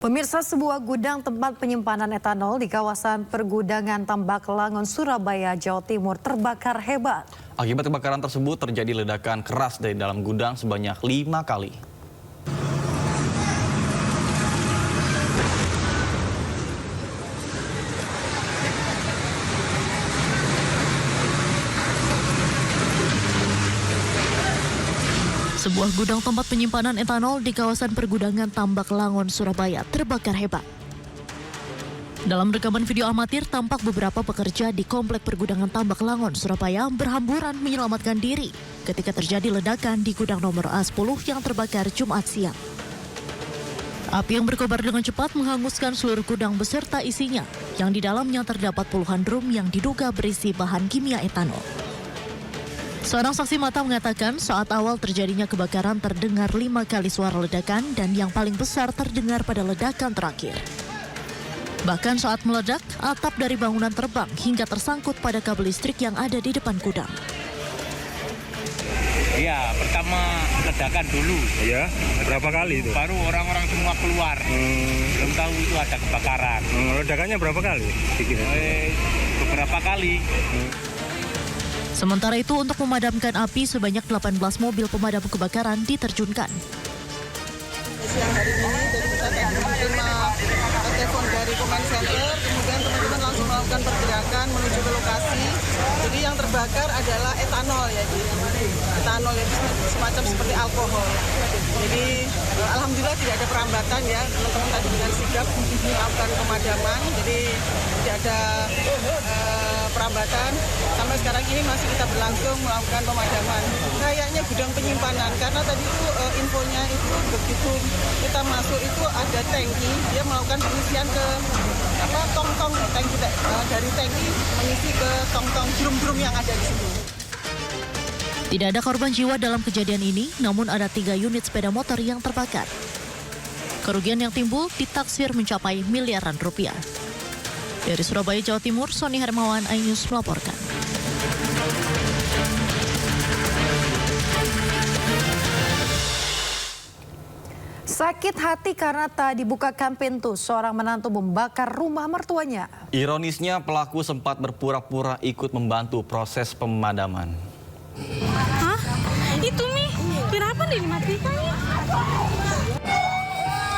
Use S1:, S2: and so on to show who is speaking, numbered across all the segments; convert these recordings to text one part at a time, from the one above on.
S1: Pemirsa, sebuah gudang tempat penyimpanan etanol di kawasan Pergudangan Tambak Langon, Surabaya, Jawa Timur terbakar hebat.
S2: Akibat kebakaran tersebut terjadi ledakan keras dari dalam gudang sebanyak 5 kali.
S3: Sebuah gudang tempat penyimpanan etanol di kawasan Pergudangan Tambak Langon, Surabaya terbakar hebat. Dalam rekaman video amatir, tampak beberapa pekerja di Komplek Pergudangan Tambak Langon, Surabaya berhamburan menyelamatkan diri ketika terjadi ledakan di gudang nomor A10 yang terbakar Jumat siang. Api yang berkobar dengan cepat menghanguskan seluruh gudang beserta isinya, yang di dalamnya terdapat puluhan drum yang diduga berisi bahan kimia etanol. Seorang saksi mata mengatakan saat awal terjadinya kebakaran terdengar 5 kali suara ledakan dan yang paling besar terdengar pada ledakan terakhir. Bahkan saat meledak, atap dari bangunan terbang hingga tersangkut pada kabel listrik yang ada di depan gudang.
S4: Iya, pertama ledakan dulu.
S5: Ya, berapa kali itu?
S4: Baru orang-orang semua keluar. Belum tahu itu ada kebakaran.
S5: Ledakannya berapa kali?
S4: Beberapa kali.
S3: Sementara itu, untuk memadamkan api, sebanyak 18 mobil pemadam kebakaran diterjunkan.
S6: Siang hari ini, jadi kita menerima telepon dari command center, kemudian teman-teman langsung melakukan pergerakan menuju ke lokasi. Jadi yang terbakar adalah etanol ya, etanol itu semacam seperti alkohol. Jadi alhamdulillah tidak ada perambatan ya, teman-teman tadi dengan sigap melakukan pemadaman, jadi tidak ada perambatan. Sampai sekarang ini masih kita berlangsung melakukan pemadaman. Kayaknya gudang penyimpanan, karena tadi itu infonya itu begitu kita masuk itu ada tangki, dia melakukan pengisian ke tong-tong tangki, dari tangki mengisi ke tong-tong drum-drum yang ada di situ.
S3: Tidak ada korban jiwa dalam kejadian ini, namun ada 3 unit sepeda motor yang terbakar. Kerugian yang timbul ditaksir mencapai miliaran rupiah. Dari Surabaya, Jawa Timur, Sony Hermawan, iNews melaporkan.
S1: Sakit hati karena tak dibukakan pintu, seorang menantu membakar rumah mertuanya.
S2: Ironisnya, pelaku sempat berpura-pura ikut membantu proses pemadaman.
S7: Hah? Itu Mi, kenapa nih dimatikan ya?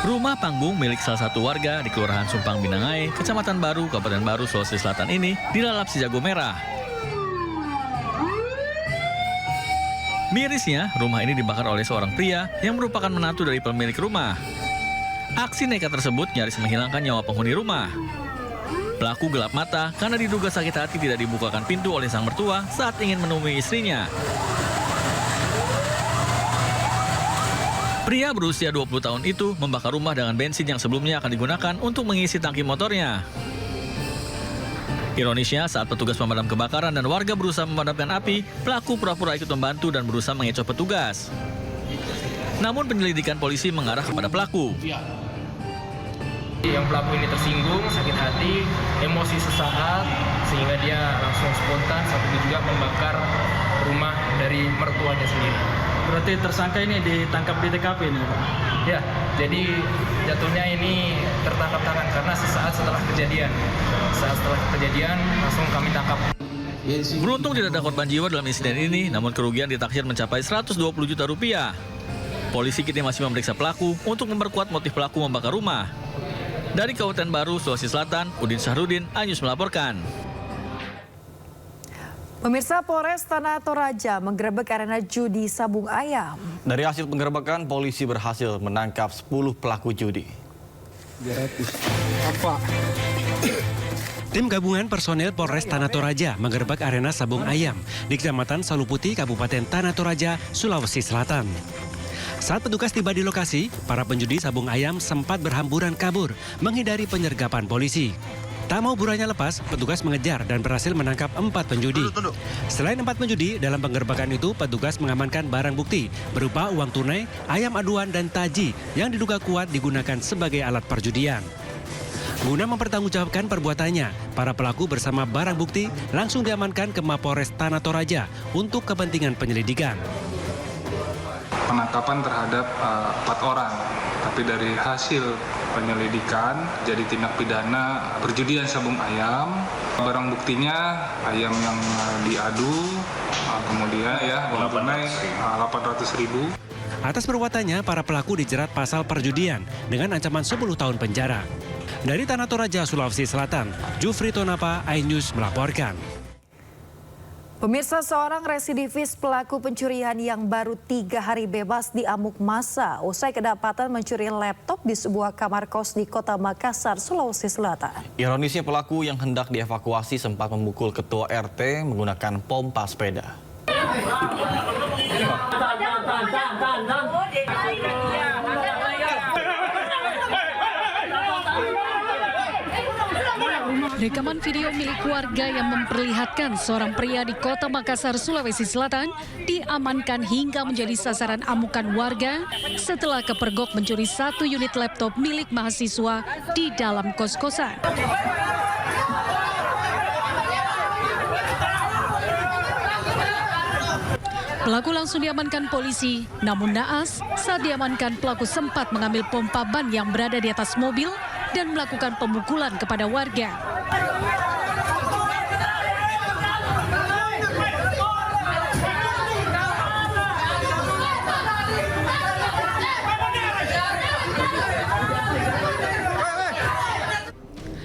S8: Rumah panggung milik salah satu warga di Kelurahan Sumpang Binangai, Kecamatan Baru, Kabupaten Baru, Sulawesi Selatan ini dilalap si jago merah. Mirisnya, rumah ini dibakar oleh seorang pria yang merupakan menantu dari pemilik rumah. Aksi nekat tersebut nyaris menghilangkan nyawa penghuni rumah. Pelaku gelap mata karena diduga sakit hati tidak dibukakan pintu oleh sang mertua saat ingin menemui istrinya. Pria berusia 20 tahun itu membakar rumah dengan bensin yang sebelumnya akan digunakan untuk mengisi tangki motornya. Ironisnya, saat petugas pemadam kebakaran dan warga berusaha memadamkan api, pelaku pura-pura ikut membantu dan berusaha mengecoh petugas. Namun penyelidikan polisi mengarah kepada pelaku.
S9: Yang pelaku ini tersinggung, sakit hati, emosi sesaat, sehingga dia langsung spontan saat itu juga membakar rumah dari mertuanya sendiri.
S10: Berarti tersangka ini ditangkap di TKP ini, Pak?
S9: Ya, jadi jatuhnya ini tertangkap tangan karena sesaat setelah kejadian. Saat setelah kejadian langsung kami tangkap.
S8: Beruntung tidak ada korban jiwa dalam insiden ini, namun kerugian ditaksir mencapai 120 juta rupiah. Polisi kini masih memeriksa pelaku untuk memperkuat motif pelaku membakar rumah. Dari Kabupaten Baru, Sulawesi Selatan, Udin Syahrudin, iNews melaporkan.
S1: Pemirsa, Polres Tanah Toraja menggerebek arena judi Sabung Ayam.
S2: Dari hasil penggerebekan, polisi berhasil menangkap 10 pelaku judi.
S11: Tim gabungan personel Polres Tanah Toraja menggerebek arena Sabung Ayam di Kecamatan Saluputi, Kabupaten Tanah Toraja, Sulawesi Selatan. Saat petugas tiba di lokasi, para penjudi Sabung Ayam sempat berhamburan kabur menghindari penyergapan polisi. Tak mau buruannya lepas, petugas mengejar dan berhasil menangkap 4 penjudi. Selain 4 penjudi, dalam penggerebekan itu petugas mengamankan barang bukti berupa uang tunai, ayam aduan dan taji yang diduga kuat digunakan sebagai alat perjudian. Guna mempertanggungjawabkan perbuatannya, para pelaku bersama barang bukti langsung diamankan ke Mapolres Tanah Toraja untuk kepentingan penyelidikan.
S12: Penangkapan terhadap 4 orang, tapi dari hasil penyelidikan jadi tindak pidana perjudian sabung ayam. Barang buktinya ayam yang diadu, kemudian uang tunai 800.000.
S11: Atas perbuatannya, para pelaku dijerat pasal perjudian dengan ancaman 10 tahun penjara. Dari Tanah Toraja, Sulawesi Selatan, Jufri Tonapa, iNews melaporkan.
S1: Pemirsa, seorang residivis pelaku pencurian yang baru 3 hari bebas diamuk massa usai kedapatan mencuri laptop di sebuah kamar kos di Kota Makassar, Sulawesi Selatan.
S2: Ironisnya pelaku yang hendak dievakuasi sempat memukul ketua RT menggunakan pompa sepeda.
S7: Rekaman video milik warga yang memperlihatkan seorang pria di Kota Makassar, Sulawesi Selatan diamankan hingga menjadi sasaran amukan warga setelah kepergok mencuri 1 unit laptop milik mahasiswa di dalam kos-kosan. Pelaku langsung diamankan polisi, namun naas saat diamankan pelaku sempat mengambil pompa ban yang berada di atas mobil dan melakukan pemukulan kepada warga.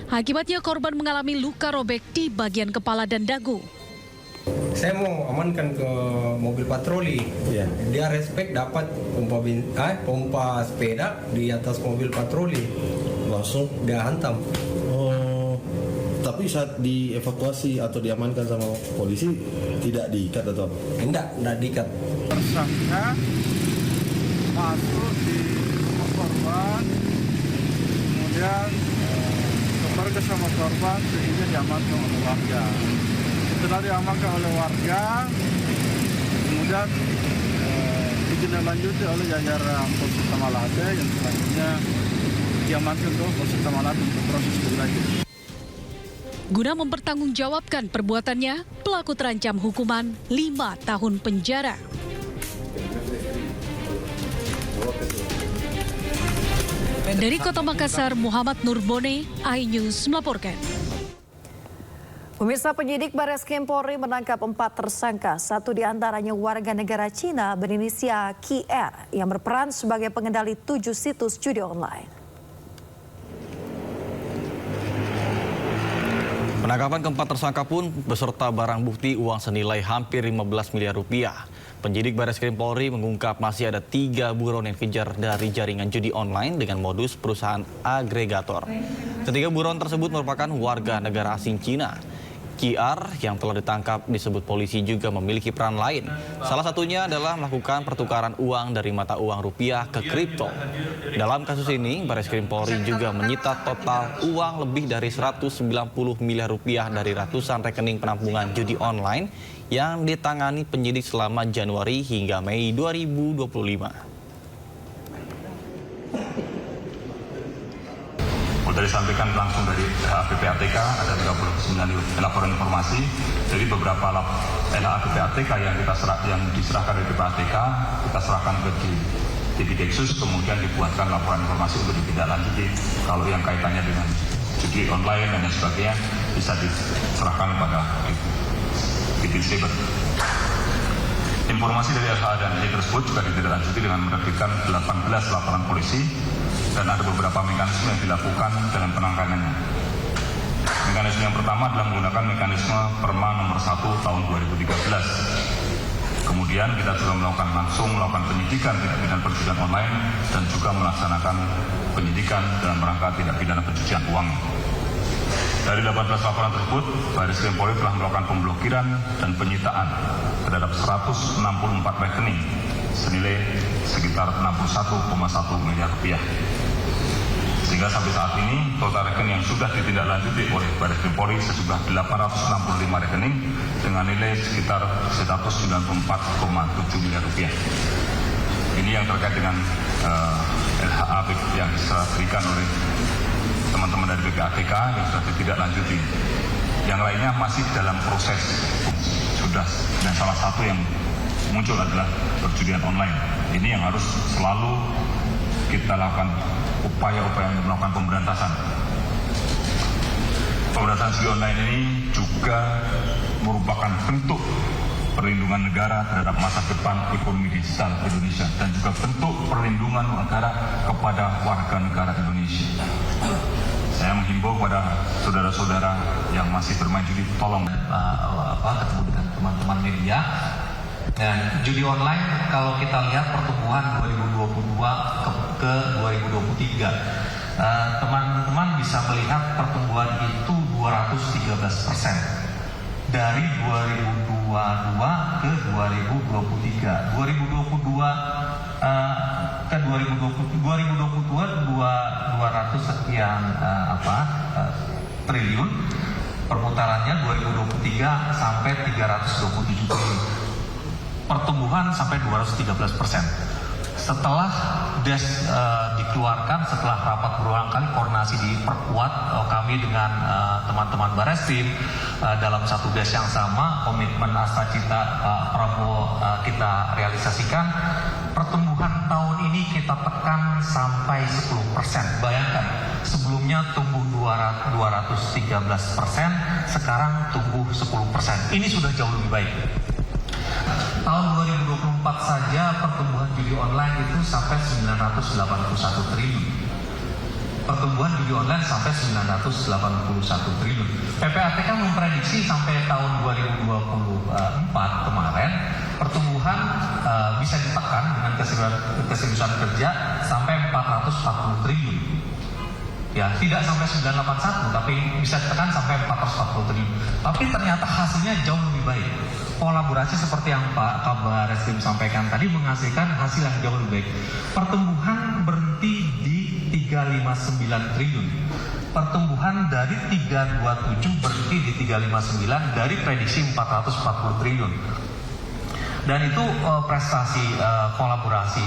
S7: Akibatnya korban mengalami luka robek di bagian kepala dan dagu.
S13: Saya mau amankan ke mobil patroli. Dia respect dapat pompa sepeda di atas mobil patroli. Langsung dia hantam.
S14: Oh, tapi saat dievakuasi atau diamankan sama polisi tidak diikat atau apa?
S13: Tidak diikat.
S15: Tersangka masuk di rumah korban, kemudian keluarga sama korban sehingga diamankan oleh warga. Setelah diamankan oleh warga, kemudian ditindaklanjuti oleh jajaran Polsek Tamalate yang selanjutnya diamankan ke Polsek Tamalate untuk proses lebih lanjut.
S7: Guna mempertanggungjawabkan perbuatannya, pelaku terancam hukuman 5 tahun penjara. Dari Kota Makassar, Muhammad Nurbone, iNews melaporkan.
S1: Pemirsa, penyidik Bareskrim Polri menangkap 4 tersangka, 1 diantaranya warga negara Cina berinisial QR yang berperan sebagai pengendali 7 situs judi online.
S2: Penangkapan keempat tersangka pun beserta barang bukti uang senilai hampir 15 miliar rupiah. Penyidik Bareskrim Polri mengungkap masih ada 3 buron yang dikejar dari jaringan judi online dengan modus perusahaan agregator. Ketiga buron tersebut merupakan warga negara asing Cina. QR yang telah ditangkap disebut polisi juga memiliki peran lain. Salah satunya adalah melakukan pertukaran uang dari mata uang rupiah ke kripto. Dalam kasus ini, Bareskrim Polri juga menyita total uang lebih dari 190 miliar rupiah dari ratusan rekening penampungan judi online yang ditangani penyidik selama Januari hingga Mei 2025.
S16: Sudah disampaikan langsung dari PPATK ada 39 laporan informasi. Jadi beberapa LHA PPATK yang diserahkan dari PPATK kita serahkan ke Diksus, kemudian dibuatkan laporan informasi untuk ditindaklanjuti. Kalau yang kaitannya dengan judi online dan lain sebagainya bisa diserahkan pada Diksus. Informasi dari LHA dan D tersebut juga ditindaklanjuti dengan menerbitkan 18 laporan polisi dan ada beberapa mekanisme yang dilakukan dalam penanganannya. Mekanisme yang pertama adalah menggunakan mekanisme Perma nomor 1 tahun 2013. Kemudian kita juga melakukan penyidikan tindak pidana pencucian online dan juga melaksanakan penyidikan dalam rangka tindak pidana pencucian uang. Dari 18 laporan tersebut, Bareskrim Polri telah melakukan pemblokiran dan penyitaan terhadap 164 rekening senilai sekitar 61,1 miliar rupiah. Sehingga sampai saat ini total rekening yang sudah ditindaklanjuti oleh Bareskrim Polri sejumlah 865 rekening dengan nilai sekitar 194,7 miliar rupiah. Ini yang terkait dengan LHA yang diberikan oleh teman-teman dari PPATK yang sudah ditindaklanjuti. Yang lainnya masih dalam proses dan salah satu yang muncul adalah perjudian online. Ini yang harus selalu kita lakukan upaya-upaya untuk melakukan pemberantasan. Pemberantasan judi online ini juga merupakan bentuk perlindungan negara terhadap masa depan ekonomi digital Indonesia dan juga bentuk perlindungan negara kepada warga negara Indonesia. Saya menghimbau kepada saudara-saudara yang masih bermain judi, tolong
S17: ketemu dengan teman-teman media. Dan judi online kalau kita lihat pertumbuhan 2022 ke 2023, teman-teman bisa melihat pertumbuhan itu 213%. Dari 2022 ke 2023. 2022 ke 2022 200 sekian triliun. Perputarannya 2023 sampai 327 triliun. Pertumbuhan sampai 213%. Setelah DES dikeluarkan, setelah rapat berulang kali koordinasi diperkuat kami dengan teman-teman Barreskrim dalam satu DES yang sama, komitmen Astacita Prabowo kita realisasikan. Pertumbuhan tahun ini kita tekan sampai 10%. Bayangkan, sebelumnya tumbuh 213%, sekarang tumbuh 10%. Ini sudah jauh lebih baik. Tahun 2024 saja pertumbuhan judi online itu sampai 981 triliun. Pertumbuhan judi online sampai 981 triliun. PPATK memprediksi sampai tahun 2024 kemarin pertumbuhan bisa ditekan dengan keseriusan kerja sampai 440 triliun. Ya, tidak sampai 981, tapi bisa ditekan sampai 440 triliun. Tapi ternyata hasilnya jauh lebih baik. Kolaborasi seperti yang Pak Kabar Reskrim sampaikan tadi menghasilkan hasil yang jauh lebih baik. Pertumbuhan berhenti di 359 triliun. Pertumbuhan dari 327 berhenti di 359 dari prediksi 440 triliun. Dan itu prestasi kolaborasi